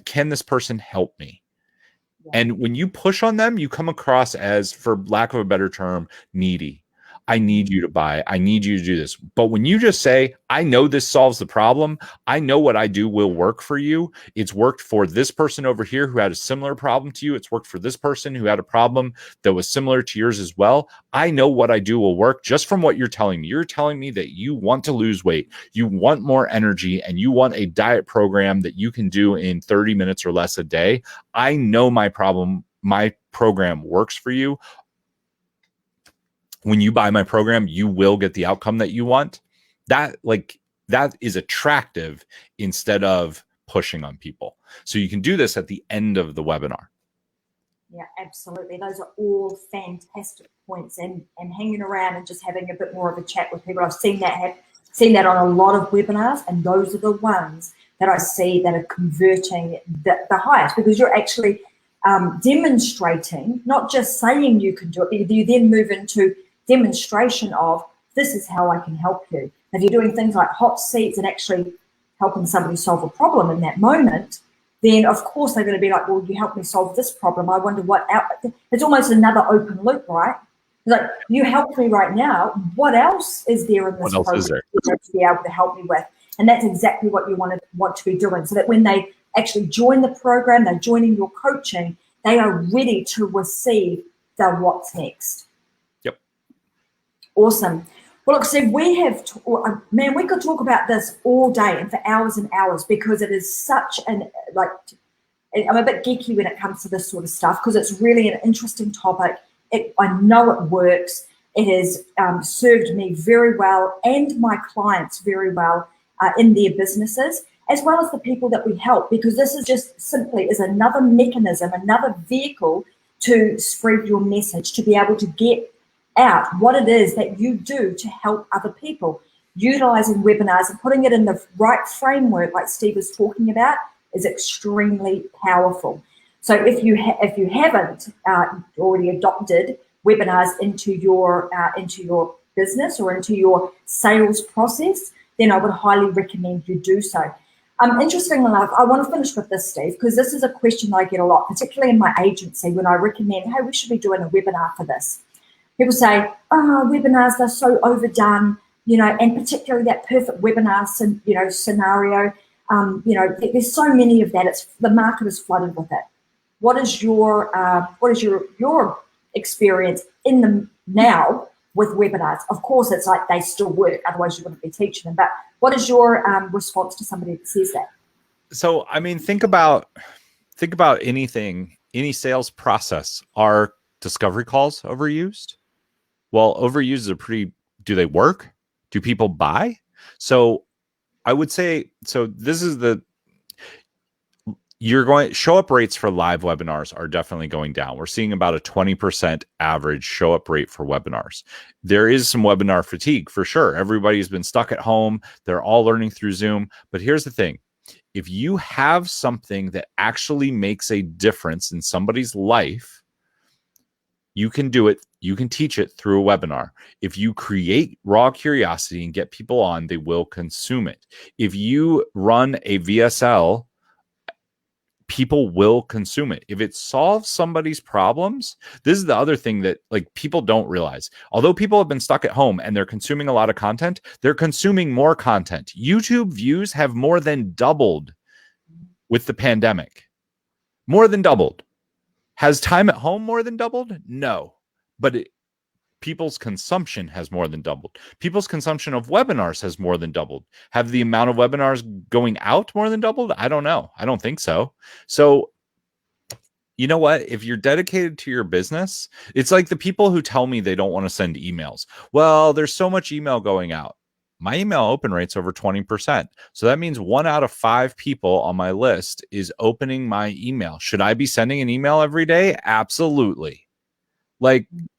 can this person help me? And when you push on them, you come across as, for lack of a better term, needy. I need you to buy. I need you to do this. But when you just say, I know this solves the problem. I know what I do will work for you. It's worked for this person over here who had a similar problem to you. It's worked for this person who had a problem that was similar to yours as well. I know what I do will work just from what you're telling me. You're telling me that you want to lose weight, you want more energy, and you want a diet program that you can do in 30 minutes or less a day. I know my program works for you. When you buy my program, you will get the outcome that you want. That is attractive instead of pushing on people. So you can do this at the end of the webinar. Yeah, absolutely. Those are all fantastic points, and hanging around and just having a bit more of a chat with people. I've seen that on a lot of webinars, and those are the ones that I see that are converting the highest, because you're actually demonstrating, not just saying you can do it, you then move into demonstration of, this is how I can help you. If you're doing things like hot seats and actually helping somebody solve a problem in that moment, then of course they're going to be like, well, you helped me solve this problem. I wonder what else. It's almost another open loop, right? Like, you helped me right now. What else is there in this program to be able to help me with? And that's exactly what you want to be doing, so that when they actually join the program, they're joining your coaching, they are ready to receive the what's next. Awesome. Well, look, Steve, we could talk about this all day and for hours and hours, because it is such I'm a bit geeky when it comes to this sort of stuff, because it's really an interesting topic. I know it works. It has served me very well and my clients very well in their businesses, as well as the people that we help, because this is just simply is another mechanism, another vehicle to spread your message, to be able to get out what it is that you do to help other people. Utilizing webinars and putting it in the right framework, like Steve was talking about, is extremely powerful. So if you haven't already adopted webinars into your business or into your sales process, then I would highly recommend you do so. Interestingly enough, I want to finish with this, Steve, because this is a question that I get a lot, particularly in my agency, when I recommend, hey, we should be doing a webinar for this. People say, oh, webinars, they're so overdone, and particularly that perfect webinar, scenario. There's so many of that. The market is flooded with it. What is your experience in the now with webinars? Of course, it's like they still work, otherwise you wouldn't be teaching them. But what is your response to somebody that says that? So, I mean, think about anything, any sales process. Are discovery calls overused? Well, overused do they work? Do people buy? So I would say, this is show up rates for live webinars are definitely going down. We're seeing about a 20% average show up rate for webinars. There is some webinar fatigue for sure. Everybody's been stuck at home. They're all learning through Zoom. But here's the thing. If you have something that actually makes a difference in somebody's life, you can do it. You can teach it through a webinar. If you create raw curiosity and get people on, they will consume it. If you run a VSL, people will consume it. If it solves somebody's problems, this is the other thing that people don't realize. Although people have been stuck at home and they're consuming a lot of content, they're consuming more content. YouTube views have more than doubled with the pandemic. More than doubled. Has time at home more than doubled? No. But people's consumption has more than doubled. People's consumption of webinars has more than doubled. Have the amount of webinars going out more than doubled? I don't know. I don't think so. So, you know what? If you're dedicated to your business, it's like the people who tell me they don't want to send emails. Well, there's so much email going out. My email open rate's over 20%. So that means 1 out of 5 people on my list is opening my email. Should I be sending an email every day? Absolutely.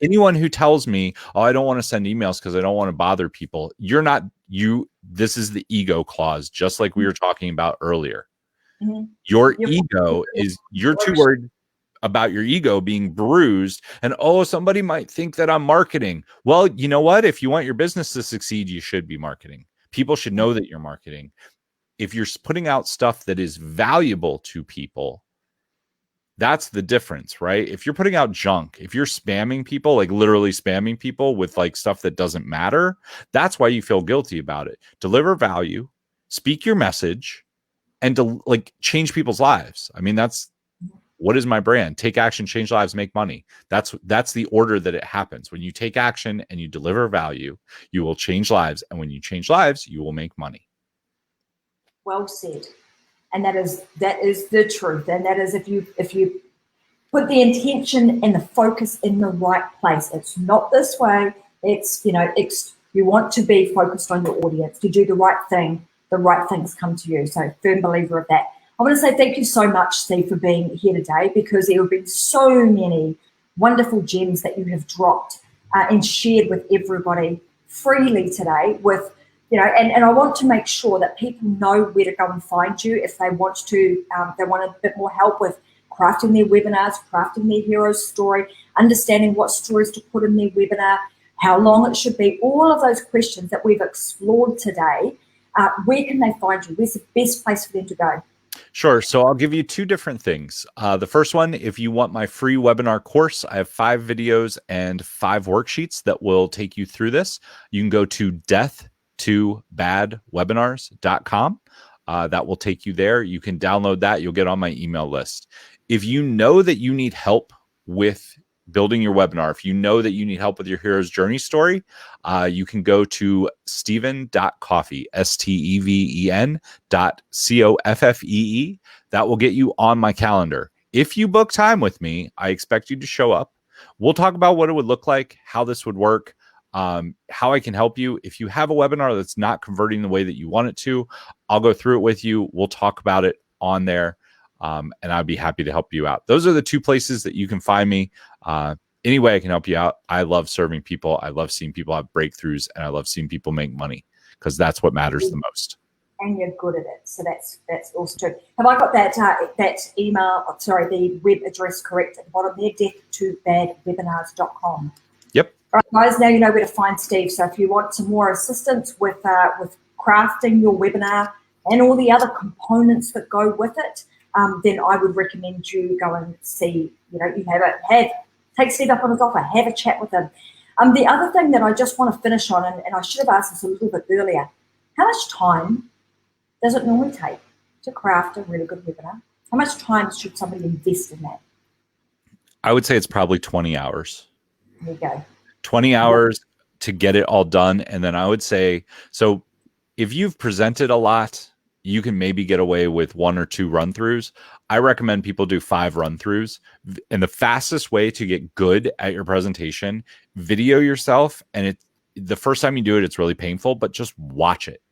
Anyone who tells me, oh, I don't want to send emails because I don't want to bother people. This is the ego clause, just like we were talking about earlier. Mm-hmm. Your ego is, you're too worried about your ego being bruised and, oh, somebody might think that I'm marketing. Well, you know what? If you want your business to succeed, you should be marketing. People should know that you're marketing. If you're putting out stuff that is valuable to people, that's the difference, right? If you're putting out junk, if you're spamming people, like literally spamming people with like stuff that doesn't matter, that's why you feel guilty about it. Deliver value, speak your message, and to like change people's lives. I mean, that's what is my brand? Take action, change lives, make money. That's the order that it happens. When you take action and you deliver value, you will change lives. And when you change lives, you will make money. Well said. And that is the truth. And that is if you put the intention and the focus in the right place. It's not this way. It's, you want to be focused on your audience. To do the right thing, the right things come to you. So firm believer of that. I want to say thank you so much, Steve, for being here today, because there have been so many wonderful gems that you have dropped and shared with everybody freely today with, and I want to make sure that people know where to go and find you if they want to, they want a bit more help with crafting their webinars, crafting their hero story, understanding what stories to put in their webinar, how long it should be, all of those questions that we've explored today. Where can they find you? Where's the best place for them to go? Sure. So I'll give you two different things. The first one, if you want my free webinar course, I have 5 videos and 5 worksheets that will take you through this. You can go to death2badwebinars.com. That will take you there. You can download that. You'll get on my email list. If you know that you need help with building your webinar, if you know that you need help with your hero's journey story, you can go to steven.coffee, steven.coffee. That will get you on my calendar. If you book time with me, I expect you to show up. We'll talk about what it would look like, how this would work, how I can help you. If you have a webinar that's not converting the way that you want it to, I'll go through it with you. We'll talk about it on there. And I'd be happy to help you out. Those are the 2 places that you can find me. Any way I can help you out. I love serving people. I love seeing people have breakthroughs, and I love seeing people make money, because that's what matters the most. And you're good at it. So that's also true. Have I got that the web address correct at the bottom there? death2badwebinars.com. Yep. All right, guys, now you know where to find Steve. So if you want some more assistance with crafting your webinar and all the other components that go with it, then I would recommend you go and see, take Steve up on his offer, have a chat with him. The other thing that I just want to finish on, and I should have asked this a little bit earlier, how much time does it normally take to craft a really good webinar? How much time should somebody invest in that? I would say it's probably 20 hours. There you go. 20 hours to get it all done. And then I would say, so if you've presented a lot, you can maybe get away with 1 or 2 run-throughs. I recommend people do 5 run-throughs. And the fastest way to get good at your presentation, video yourself. And the first time you do it, it's really painful, but just watch it.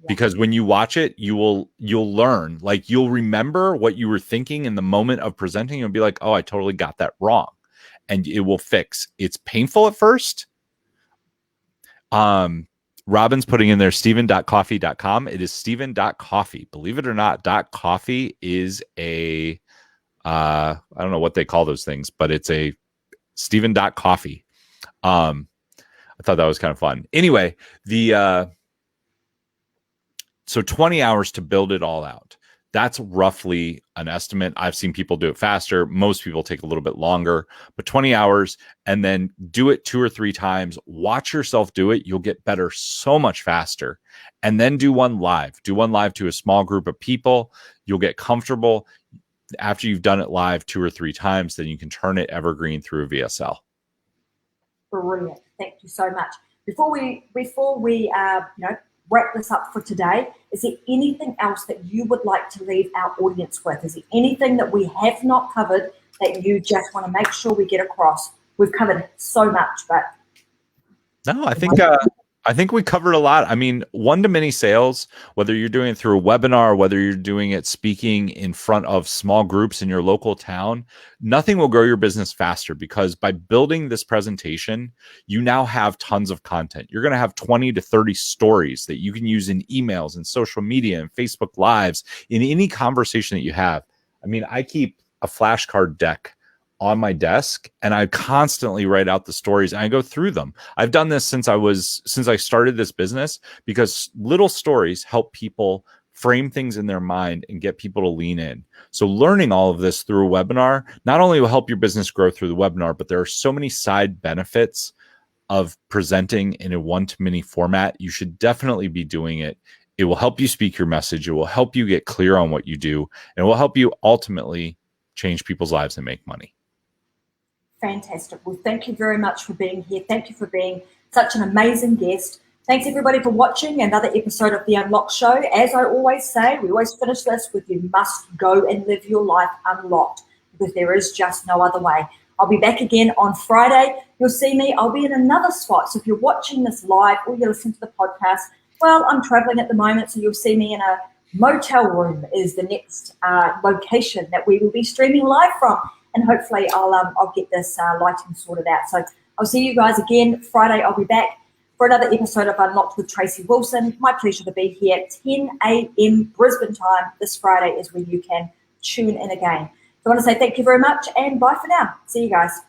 Yeah. Because when you watch it, you'll learn. Like, you'll remember what you were thinking in the moment of presenting. You'll be like, oh, I totally got that wrong. And it will fix. It's painful at first. Robin's putting in there steven.coffee.com. It is steven.coffee. Believe it or not, .coffee is a, I don't know what they call those things, but it's a steven.coffee. I thought that was kind of fun. Anyway, so 20 hours to build it all out. That's roughly an estimate. I've seen people do it faster. Most people take a little bit longer, but 20 hours, and then do it 2 or 3 times. Watch yourself do it. You'll get better so much faster. And then do one live. Do one live to a small group of people. You'll get comfortable. After you've done it live 2 or 3 times, then you can turn it evergreen through a VSL. Brilliant. Thank you so much. Before we wrap this up for today, is there anything else that you would like to leave our audience with? Is there anything that we have not covered that you just want to make sure we get across? We've covered so much, but no, I think we covered a lot. I mean, one-to-many sales, whether you're doing it through a webinar, whether you're doing it speaking in front of small groups in your local town, nothing will grow your business faster, because by building this presentation, you now have tons of content. You're going to have 20 to 30 stories that you can use in emails and social media and Facebook Lives, in any conversation that you have. I mean, I keep a flashcard deck on my desk, and I constantly write out the stories and I go through them. I've done this since I started this business, because little stories help people frame things in their mind and get people to lean in. So learning all of this through a webinar not only will help your business grow through the webinar, but there are so many side benefits of presenting in a one-to-many format. You should definitely be doing it. It will help you speak your message. It will help you get clear on what you do, and it will help you ultimately change people's lives and make money. Fantastic. Well, thank you very much for being here. Thank you for being such an amazing guest. Thanks everybody for watching another episode of The Unlocked Show. As I always say, we always finish this with, you must go and live your life unlocked, because there is just no other way. I'll be back again on Friday. You'll see me. I'll be in another spot. So if you're watching this live or you're listening to the podcast, well, I'm traveling at the moment, so you'll see me in a motel room is the next location that we will be streaming live from. And hopefully I'll get this lighting sorted out. So I'll see you guys again Friday. I'll be back for another episode of Unlocked with Tracy Wilson. My pleasure to be here at 10 a.m. Brisbane time. This Friday is when you can tune in again. So I want to say thank you very much, and bye for now. See you guys.